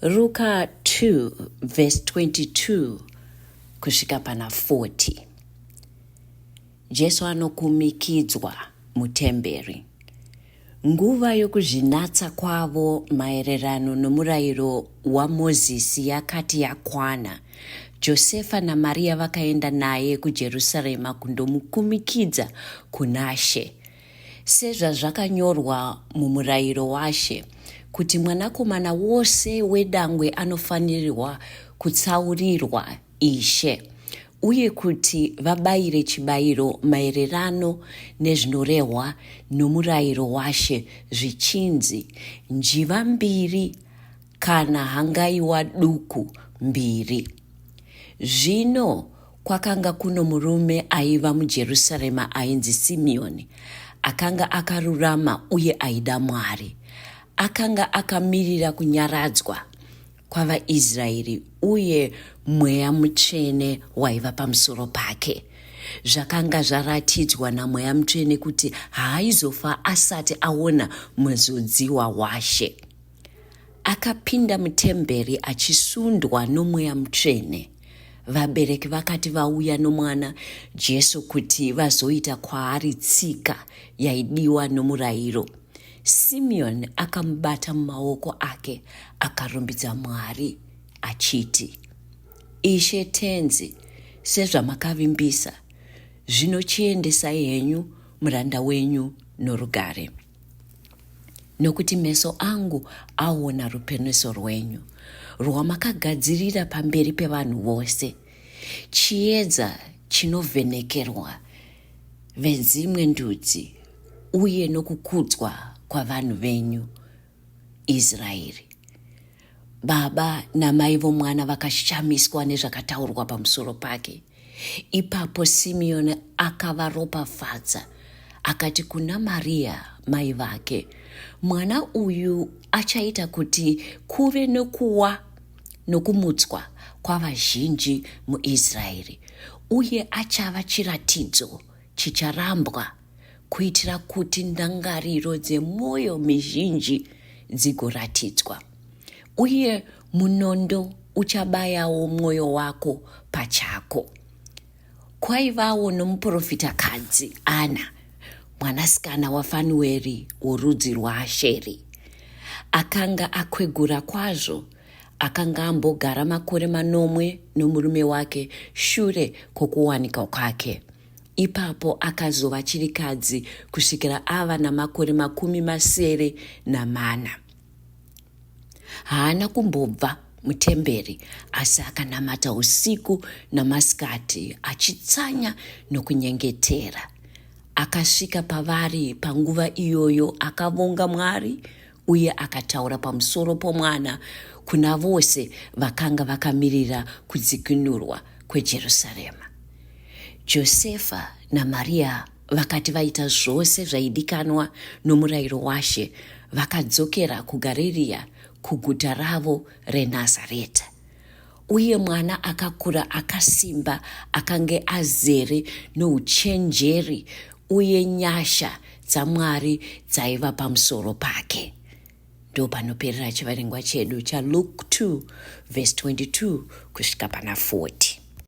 Luka 2 verse 22 kusvika pana 40. Jesu anokumikidzwa mutemberi. Nguva yokuzvinatsa kwavo maererano nomurayiro waMozisi yakati yakwana, Josefa naMaria vakaenda naye kuJerusarema kundomukumikidza kuna She. Sezvazvakanyorwa mumurayiro waShe, kuti mwanakomana wose wedangwe anofanirwa kutsaurirwa Ishe, uye kuti vabayire chibayiro maererano nezvinorehwa nomurayiro waShe zvichinzi njiva 2 kana hangaiwa duku 2. Zvino kwakanga kuno murume aiva muJerusarema ainzi Simeoni, akanga akarurama uye aida Mwari. Akanga akamirira kunyaradzwa kwavaIsraeri, uye Mweya Mutsvene waiva pamusoro pake. Zvakanga zvaratidzwa naMweya Mutsvene kuti haaizofa asati aona muzodziwa waShe. Akapinda mutemberi achisundwa noMweya Mutsvene. Vabereki vakati vauya nomwana Jesu kuti vazoita kwaari tsika yaidiwa nomurayiro, Simeoni akamubata mumaoko ake akarumbidza Mwari achiti, Ishe Tenzi, sezvamakavimbisa, zvino chiendesai henyu muranda wenyu norugare. Nokuti meso angu aona ruponeso rwenyu, rwamakagadzirira pamberi pevanhu vose, chiedza chinovhenekerwa vedzimwe ndudzi, uye nokukudzwa kwavanhu venyu Israeri. Baba namai vomwana vakashamiswa nezvakataurwa pamusoro pake. Ipapo Simeoni akavaropafadza, akati kuna Maria mai vake, mwana uyu achaita kuti kuve nokuwa nokumutswa kwavazhinji muIsraeri, uye achava chiratidzo chicharambwa, kuitira kuti ndangariro dzemwoyo mizhinji dzigoratidzwa. Uye munondo uchabayawo mwoyo wako pachako. Kwaivawo nomuprofitakadzi Ana, mwanasikana waFanueri worudzi rwaAsheri. Akanga akwegura kwazvo, akanga ambogara makore 8 nomurume wake shure kwokuwanikwa kwake. Ipapo akazova chirikadzi kusvikira ava namakore 80. Haana kumbobva mutemberi, asi akanamata usiku namasikati achitsanya nokunyengetera. Akasvika pavari panguva iyoyo, akavonga Mwari uye akataura pamusoro pomwana kuna vose vakanga vakamirira kudzikinurwa kweJerusarema. Josefa naMaria vakati vaita zvose zvaidikanwa nomurayiro waShe, vakadzokera kuGarirea, kuguta ravo reNazareta. Uye mwana akakura akasimba, akange azere nouchenjeri, uye nyasha dzaMwari dzaiva pamusoro pake. Ndo panoperera chiverengwa chedu chaLuke 2 verse 22 kusvika pana 40.